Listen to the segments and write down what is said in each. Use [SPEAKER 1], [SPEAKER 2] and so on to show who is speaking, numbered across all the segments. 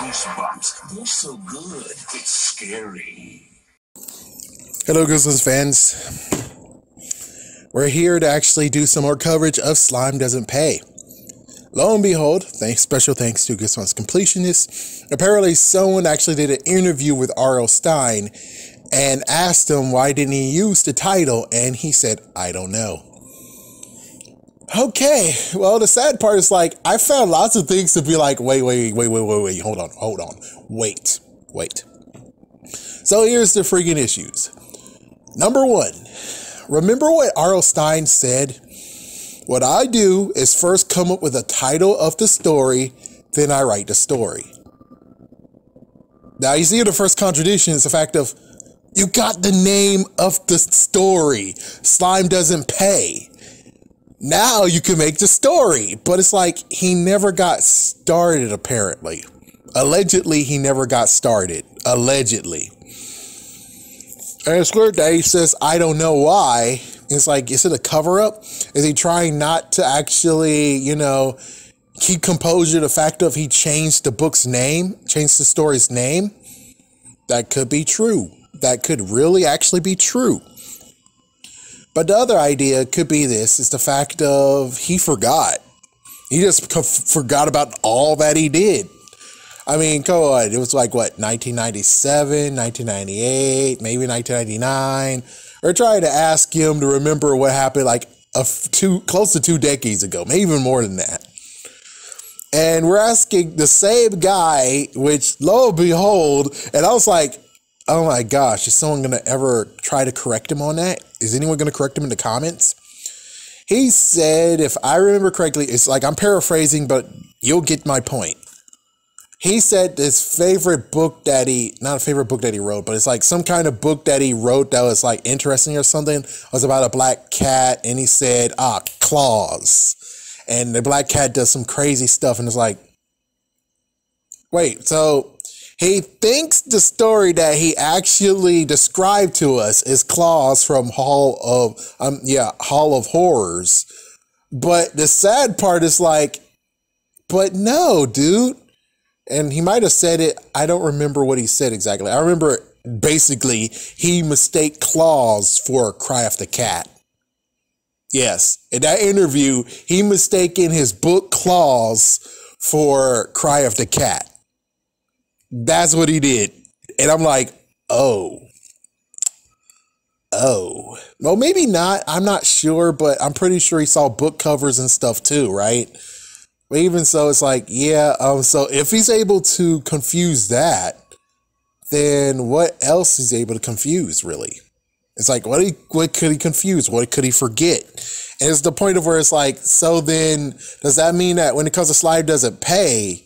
[SPEAKER 1] Goosebumps. They're so good, it's scary.
[SPEAKER 2] Hello, Goosebumps fans. We're here to actually do some more coverage of Slime Doesn't Pay. Lo and behold, special thanks to Goosebumps Completionist. Apparently, someone actually did an interview with R.L. Stine and asked him why didn't he use the title, and he said, I don't know. Okay, well, the sad part is, like, I found lots of things to be like, wait, hold on, wait. So here's the freaking issues. Number one, remember what R.L. Stine said? What I do is first come up with a title of the story, then I write the story. Now, you see the first contradiction is the fact of, you got the name of the story. Slime Doesn't Pay. Now you can make the story. But it's like, he never got started, apparently. Allegedly, he never got started. Allegedly. And it's weird that he says, I don't know why. It's like, is it a cover-up? Is he trying not to actually, keep composure? The fact of he changed the book's name, changed the story's name? That could be true. That could really actually be true. But the other idea could be this, is the fact of he forgot. He just forgot about all that he did. I mean, come on, it was like, what, 1997, 1998, maybe 1999. Or trying to ask him to remember what happened like close to 2 decades ago, maybe even more than that. And we're asking the same guy, which lo and behold, and I was like, oh my gosh, is someone going to ever try to correct him on that? Is anyone going to correct him in the comments? He said, if I remember correctly, it's like, I'm paraphrasing, but you'll get my point. He said his favorite book that not a favorite book that he wrote, but it's like some kind of book that he wrote that was like interesting or something, was about a black cat. And he said, claws. And the black cat does some crazy stuff. And it's like, wait, so he thinks the story that he actually described to us is Claws from Hall of Horrors. But the sad part is like, but no, dude. And he might have said it. I don't remember what he said exactly. I remember basically he mistaked Claws for Cry of the Cat. Yes, in that interview, he mistaken his book Claws for Cry of the Cat. That's what he did. And I'm like, oh. Well, maybe not. I'm not sure, but I'm pretty sure he saw book covers and stuff too, right? But even so, it's like, yeah. So if he's able to confuse that, then what else is he able to confuse, really? It's like, what could he confuse? What could he forget? And it's the point of where it's like, so then does that mean that when it comes to Slime Doesn't Pay,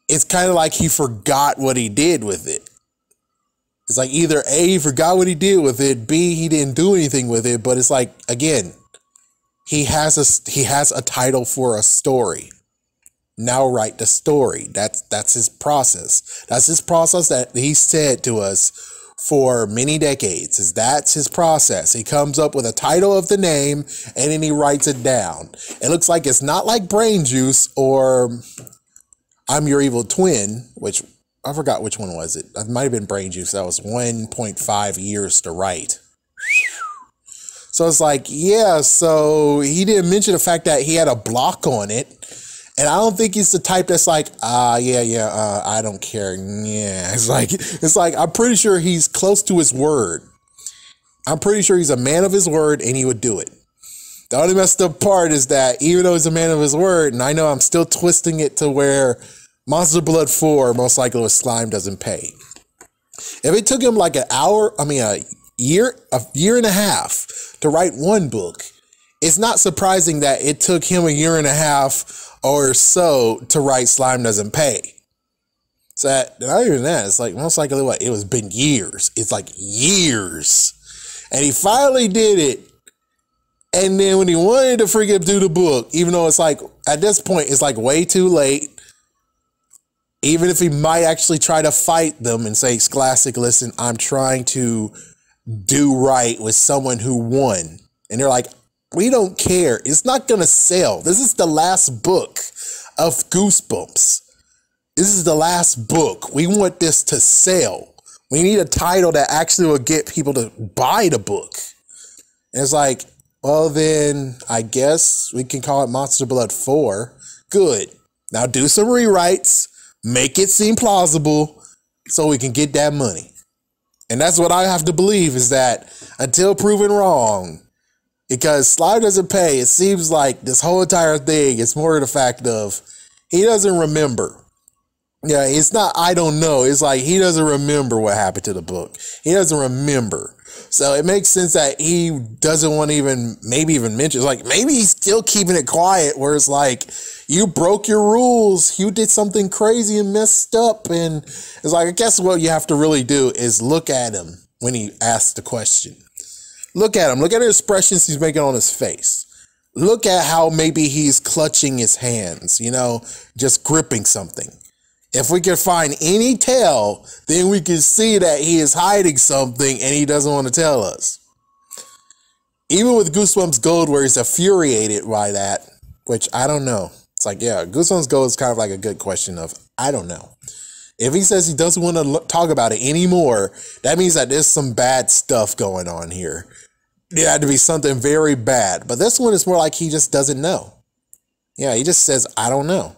[SPEAKER 2] it's kind of like he forgot what he did with it? It's like either A, he forgot what he did with it, B, he didn't do anything with it. But it's like, again, he has a title for a story. Now write the story. That's his process. That's his process that he said to us for many decades. That's his process. He comes up with a title of the name and then he writes it down. It looks like it's not like Brain Juice or I'm Your Evil Twin, which I forgot which one was it. It might have been Brain Juice. That was 1.5 years to write. So it's like, yeah, so he didn't mention the fact that he had a block on it. And I don't think he's the type that's like, I don't care. Yeah, it's like, I'm pretty sure he's close to his word. I'm pretty sure he's a man of his word and he would do it. The only messed up part is that even though he's a man of his word, and I know I'm still twisting it to where Monster Blood 4 most likely was Slime Doesn't Pay. If it took him like a year and a half to write one book, it's not surprising that it took him a year and a half or so to write Slime Doesn't Pay. So not even that, it's like most likely what? It was been years. It's like years. And he finally did it. And then when he wanted to freaking do the book, even though it's like, at this point, it's like way too late. Even if he might actually try to fight them and say, Scholastic, listen, I'm trying to do right with someone who won. And they're like, we don't care. It's not going to sell. This is the last book of Goosebumps. This is the last book. We want this to sell. We need a title that actually will get people to buy the book. And it's like, well, then I guess we can call it Monster Blood 4. Good. Now do some rewrites, make it seem plausible so we can get that money. And that's what I have to believe, is that until proven wrong, because Sly doesn't pay, it seems like this whole entire thing is more the fact of he doesn't remember. Yeah, it's not, I don't know. It's like he doesn't remember what happened to the book. He doesn't remember. So it makes sense that he doesn't want to even mention. It's like, maybe he's still keeping it quiet, where it's like, you broke your rules. You did something crazy and messed up. And it's like, I guess what you have to really do is look at him when he asks the question. Look at him. Look at the expressions he's making on his face. Look at how maybe he's clutching his hands, just gripping something. If we can find any tell, then we can see that he is hiding something and he doesn't want to tell us. Even with Goosebumps Gold, where he's infuriated by that, which I don't know. It's like, yeah, Goosebumps Gold is kind of like a good question of, I don't know. If he says he doesn't want to talk about it anymore, that means that there's some bad stuff going on here. There had to be something very bad. But this one is more like he just doesn't know. Yeah, he just says, I don't know.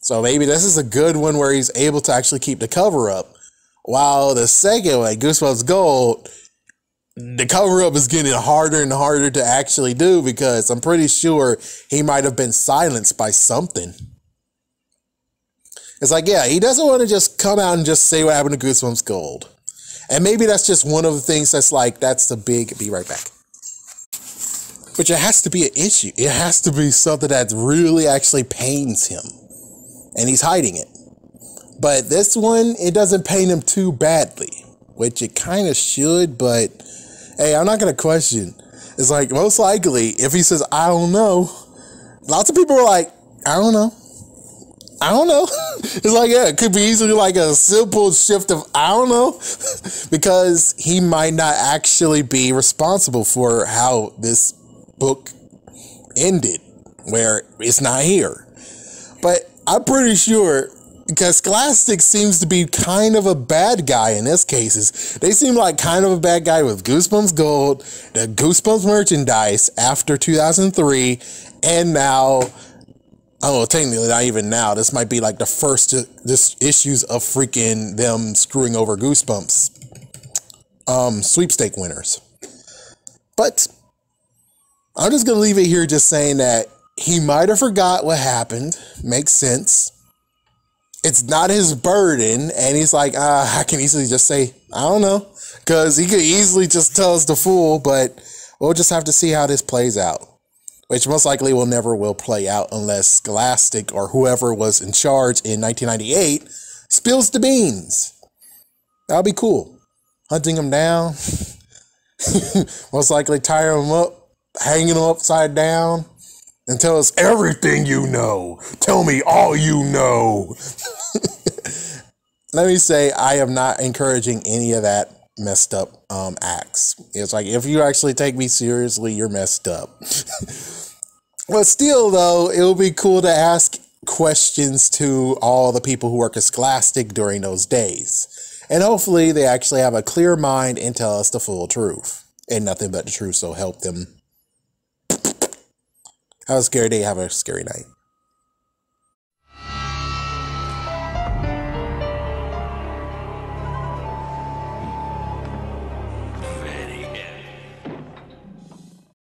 [SPEAKER 2] So maybe this is a good one where he's able to actually keep the cover up. While the second one, Goosebumps Gold, the cover up is getting harder and harder to actually do, because I'm pretty sure he might have been silenced by something. It's like, yeah, he doesn't want to just come out and just say what happened to Goosebumps Gold. And maybe that's just one of the things that's like, that's the big, be right back. Which it has to be an issue. It has to be something that really actually pains him. And he's hiding it. But this one, it doesn't pain him too badly, which it kind of should, but hey, I'm not going to question. It's like, most likely, if he says, I don't know, lots of people are like, I don't know. I don't know. It's like, yeah, it could be easily like a simple shift of, I don't know, because he might not actually be responsible for how this book ended, where it's not here. But I'm pretty sure, because Scholastic seems to be kind of a bad guy in this cases. They seem like kind of a bad guy with Goosebumps Gold, the Goosebumps merchandise after 2003, and now, oh, technically not even now. This might be like the first issues of freaking them screwing over Goosebumps sweepstake winners. But I'm just going to leave it here just saying that he might have forgot what happened. Makes sense. It's not his burden. And he's like, I can easily just say, I don't know. Because he could easily just tell us the fool. But we'll just have to see how this plays out. Which most likely will play out unless Scholastic or whoever was in charge in 1998 spills the beans. That'll be cool. Hunting him down. Most likely tie him up. Hanging him upside down. And tell us everything you know. Tell me all you know. Let me say, I am not encouraging any of that messed up acts. It's like, if you actually take me seriously, you're messed up. But still, though, it would be cool to ask questions to all the people who work at Scholastic during those days. And hopefully they actually have a clear mind and tell us the full truth. And nothing but the truth, so help them. Have a scary day, have a scary night.